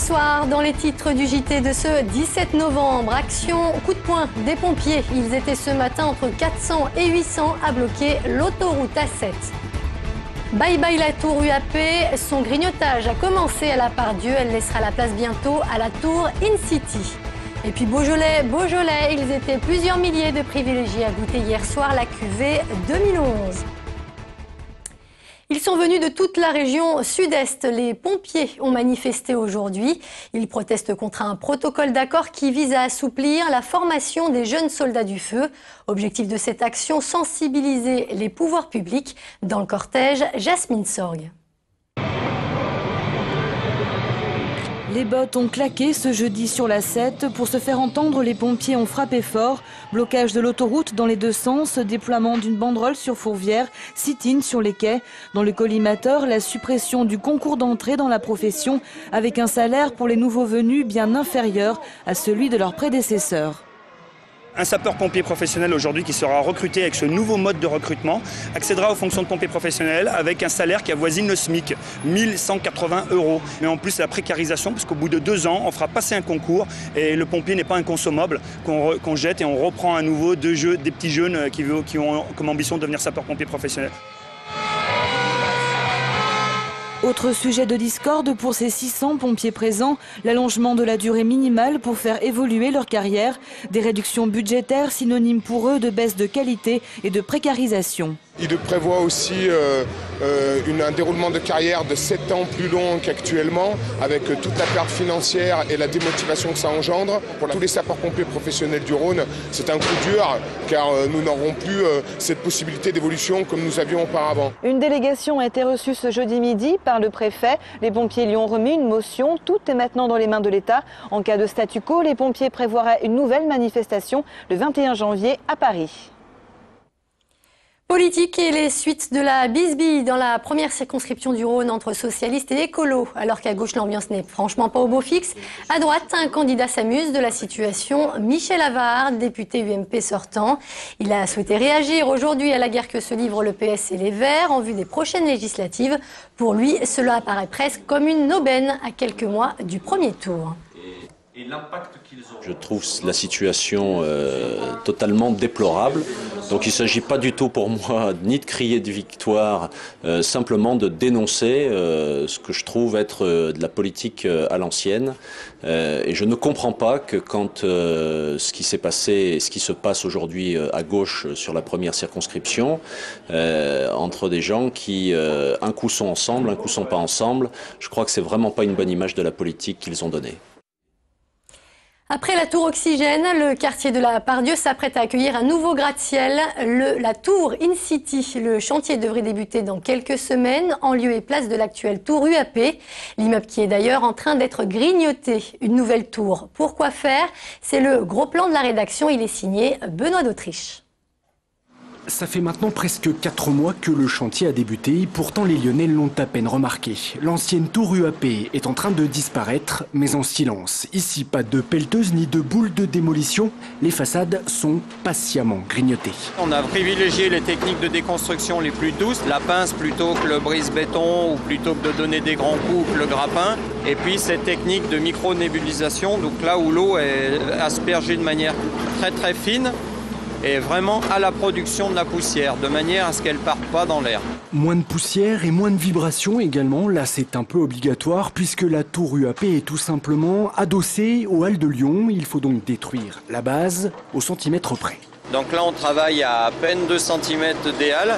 Bonsoir, dans les titres du JT de ce 17 novembre, action coup de poing des pompiers. Ils étaient ce matin entre 400 et 800 à bloquer l'autoroute A7. Bye bye la tour UAP, son grignotage a commencé à la Part-Dieu, elle laissera la place bientôt à la tour InCity. Et puis Beaujolais, ils étaient plusieurs milliers de privilégiés à goûter hier soir la cuvée 2011. Ils sont venus de toute la région sud-est. Les pompiers ont manifesté aujourd'hui. Ils protestent contre un protocole d'accord qui vise à assouplir la formation des jeunes soldats du feu. Objectif de cette action, sensibiliser les pouvoirs publics. Dans le cortège, Jasmine Sorgue. Les bottes ont claqué ce jeudi sur la 7. Pour se faire entendre, les pompiers ont frappé fort. Blocage de l'autoroute dans les deux sens, déploiement d'une banderole sur Fourvière, sit-in sur les quais. Dans le collimateur, la suppression du concours d'entrée dans la profession avec un salaire pour les nouveaux venus bien inférieur à celui de leurs prédécesseurs. Un sapeur-pompier professionnel aujourd'hui qui sera recruté avec ce nouveau mode de recrutement accédera aux fonctions de pompier professionnel avec un salaire qui avoisine le SMIC, 1180 €. Mais en plus la précarisation, parce qu'au bout de 2 ans, on fera passer un concours et le pompier n'est pas un consommable qu'on jette et on reprend à nouveau des petits jeunes qui ont comme ambition de devenir sapeur-pompier professionnel. Autre sujet de discorde pour ces 600 pompiers présents, l'allongement de la durée minimale pour faire évoluer leur carrière, des réductions budgétaires synonymes pour eux de baisse de qualité et de précarisation. Il prévoit aussi un déroulement de carrière de 7 ans plus long qu'actuellement, avec toute la perte financière et la démotivation que ça engendre. Pour tous les sapeurs-pompiers professionnels du Rhône, c'est un coup dur, car nous n'aurons plus cette possibilité d'évolution comme nous avions auparavant. Une délégation a été reçue ce jeudi midi par le préfet. Les pompiers lui ont remis une motion. Tout est maintenant dans les mains de l'État. En cas de statu quo, les pompiers prévoiraient une nouvelle manifestation le 21 janvier à Paris. Politique et les suites de la bisbille dans la première circonscription du Rhône entre socialistes et écolos. Alors qu'à gauche, l'ambiance n'est franchement pas au beau fixe. À droite, un candidat s'amuse de la situation. Michel Avard, député UMP sortant. Il a souhaité réagir aujourd'hui à la guerre que se livrent le PS et les Verts en vue des prochaines législatives. Pour lui, cela apparaît presque comme une aubaine à quelques mois du premier tour. Je trouve la situation totalement déplorable. Donc il ne s'agit pas du tout pour moi ni de crier de victoire, simplement de dénoncer ce que je trouve être de la politique à l'ancienne. Et je ne comprends pas que quand ce qui s'est passé et ce qui se passe aujourd'hui à gauche sur la première circonscription, entre des gens qui un coup sont ensemble, un coup sont pas ensemble, je crois que c'est vraiment pas une bonne image de la politique qu'ils ont donnée. Après la tour Oxygène, le quartier de la Part-Dieu s'apprête à accueillir un nouveau gratte-ciel, la tour InCity. Le chantier devrait débuter dans quelques semaines en lieu et place de l'actuelle tour UAP. L'immeuble qui est d'ailleurs en train d'être grignoté. Une nouvelle tour. Pourquoi faire? C'est le gros plan de la rédaction. Il est signé Benoît d'Autriche. Ça fait maintenant presque 4 mois que le chantier a débuté, pourtant les Lyonnais l'ont à peine remarqué. L'ancienne tour UAP est en train de disparaître, mais en silence. Ici, pas de pelleteuse ni de boule de démolition, les façades sont patiemment grignotées. On a privilégié les techniques de déconstruction les plus douces, la pince plutôt que le brise-béton ou plutôt que de donner des grands coups que le grappin. Et puis cette technique de micro-nébulisation, donc là où l'eau est aspergée de manière très très fine, et vraiment à la production de la poussière, de manière à ce qu'elle ne parte pas dans l'air. Moins de poussière et moins de vibrations également, là c'est un peu obligatoire puisque la tour UAP est tout simplement adossée aux Halles de Lyon. Il faut donc détruire la base au centimètre près. Donc là on travaille à peine 2 cm des halles.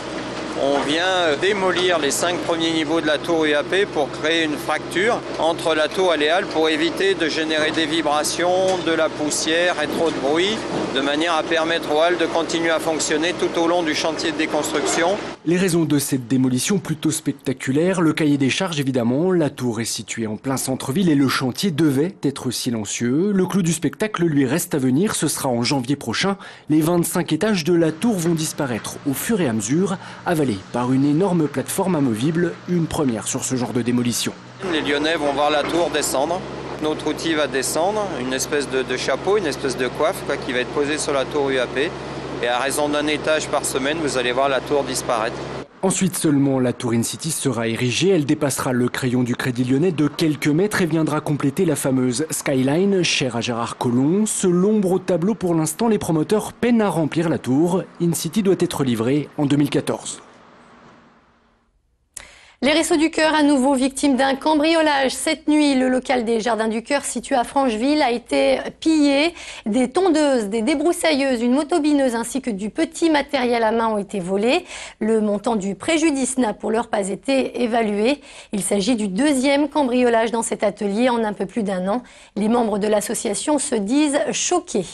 On vient démolir les 5 premiers niveaux de la tour UAP pour créer une fracture entre la tour et les halles pour éviter de générer des vibrations, de la poussière et trop de bruit, de manière à permettre aux halles de continuer à fonctionner tout au long du chantier de déconstruction. Les raisons de cette démolition plutôt spectaculaire, le cahier des charges évidemment, la tour est située en plein centre-ville et le chantier devait être silencieux. Le clou du spectacle lui reste à venir, ce sera en janvier prochain. Les 25 étages de la tour vont disparaître au fur et à mesure, avalés par une énorme plateforme amovible, une première sur ce genre de démolition. Les Lyonnais vont voir la tour descendre. Notre outil va descendre, une espèce de chapeau, une espèce de coiffe qui va être posée sur la tour UAP. Et à raison d'un étage par semaine, vous allez voir la tour disparaître. Ensuite seulement, la tour InCity sera érigée. Elle dépassera le crayon du Crédit Lyonnais de quelques mètres et viendra compléter la fameuse Skyline, chère à Gérard Collomb. Ce l'ombre au tableau, pour l'instant, les promoteurs peinent à remplir la tour. InCity doit être livrée en 2014. Les Restos du Cœur, à nouveau victimes d'un cambriolage. Cette nuit, le local des Jardins du Cœur, situé à Francheville, a été pillé. Des tondeuses, des débroussailleuses, une motobineuse ainsi que du petit matériel à main ont été volés. Le montant du préjudice n'a pour l'heure pas été évalué. Il s'agit du deuxième cambriolage dans cet atelier en un peu plus d'un an. Les membres de l'association se disent choqués.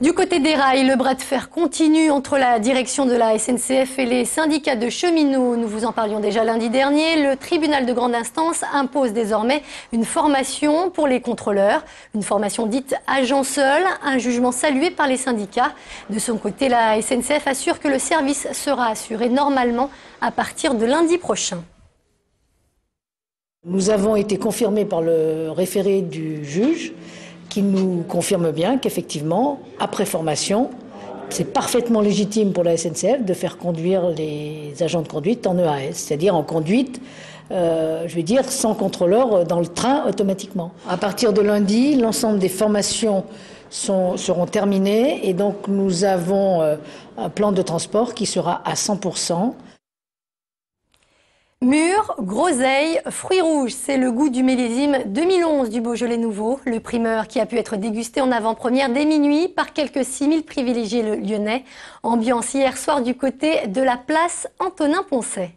Du côté des rails, le bras de fer continue entre la direction de la SNCF et les syndicats de cheminots. Nous vous en parlions déjà lundi dernier. Le tribunal de grande instance impose désormais une formation pour les contrôleurs. Une formation dite agent seul, un jugement salué par les syndicats. De son côté, la SNCF assure que le service sera assuré normalement à partir de lundi prochain. Nous avons été confirmés par le référé du juge qui nous confirme bien qu'effectivement, après formation, c'est parfaitement légitime pour la SNCF de faire conduire les agents de conduite en EAS, c'est-à-dire en conduite, je vais dire, sans contrôleur dans le train automatiquement. À partir de lundi, l'ensemble des formations seront terminées et donc nous avons un plan de transport qui sera à 100%. Mûres, groseilles, fruits rouges, c'est le goût du millésime 2011 du Beaujolais nouveau. Le primeur qui a pu être dégusté en avant-première dès minuit par quelques 6000 privilégiés lyonnais. Ambiance hier soir du côté de la place Antonin-Poncet.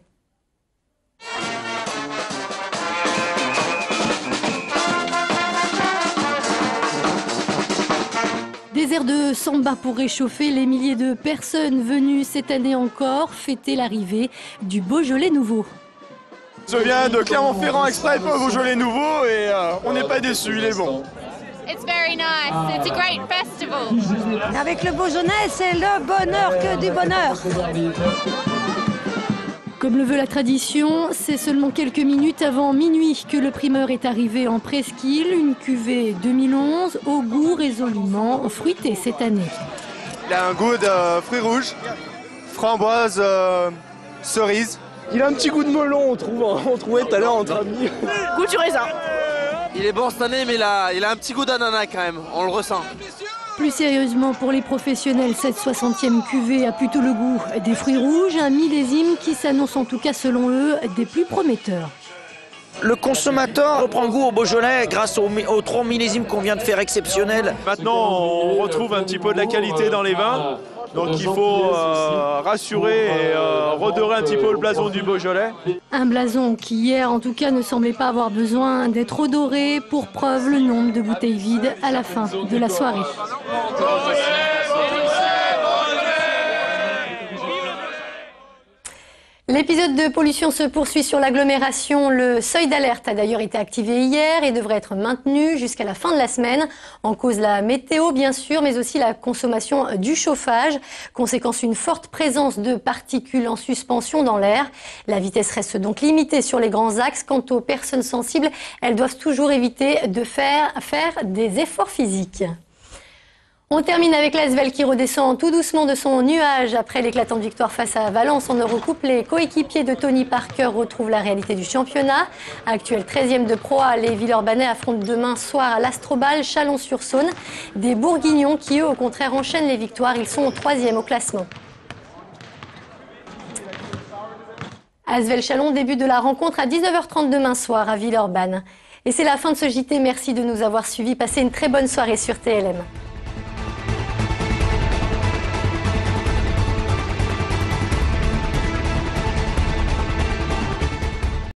Des airs de samba pour réchauffer les milliers de personnes venues cette année encore fêter l'arrivée du Beaujolais nouveau. Je viens de Clermont-Ferrand exprès pour le Beaujolais nouveau et on n'est pas déçus, il est bon. It's very nice. It's a great festival. Avec le Beaujolais, c'est le bonheur que du bonheur. Comme le veut la tradition, c'est seulement quelques minutes avant minuit que le primeur est arrivé en presqu'île, une cuvée 2011 au goût résolument fruité cette année. Il a un goût de fruits rouges, framboise, cerise. Il a un petit goût de melon, on trouvait tout à l'heure entre amis. Goût du raisin. Il est bon cette année, mais il a un petit goût d'ananas quand même, on le ressent. Plus sérieusement, pour les professionnels, cette 60e cuvée a plutôt le goût des fruits rouges, un millésime qui s'annonce en tout cas selon eux des plus prometteurs. Le consommateur reprend goût au Beaujolais grâce aux 3 millésimes qu'on vient de faire exceptionnels. Maintenant, on retrouve un petit peu de la qualité dans les vins. Donc il faut rassurer et redorer un petit peu le blason du Beaujolais. Un blason qui hier en tout cas ne semblait pas avoir besoin d'être redoré, pour preuve le nombre de bouteilles vides à la fin de la soirée. L'épisode de pollution se poursuit sur l'agglomération. Le seuil d'alerte a d'ailleurs été activé hier et devrait être maintenu jusqu'à la fin de la semaine. En cause la météo bien sûr, mais aussi la consommation du chauffage. Conséquence, une forte présence de particules en suspension dans l'air. La vitesse reste donc limitée sur les grands axes. Quant aux personnes sensibles, elles doivent toujours éviter de faire des efforts physiques. On termine avec l'Asvel qui redescend tout doucement de son nuage. Après l'éclatante victoire face à Valence en Eurocoupe, les coéquipiers de Tony Parker retrouvent la réalité du championnat. Actuel 13e de Pro A, les Villeurbanais affrontent demain soir à l'Astrobal Chalon-sur-Saône. Des Bourguignons qui, eux, au contraire, enchaînent les victoires. Ils sont au 3e au classement. Asvel Chalon, début de la rencontre à 19h30 demain soir à Villeurbanne. Et c'est la fin de ce JT. Merci de nous avoir suivis. Passez une très bonne soirée sur TLM.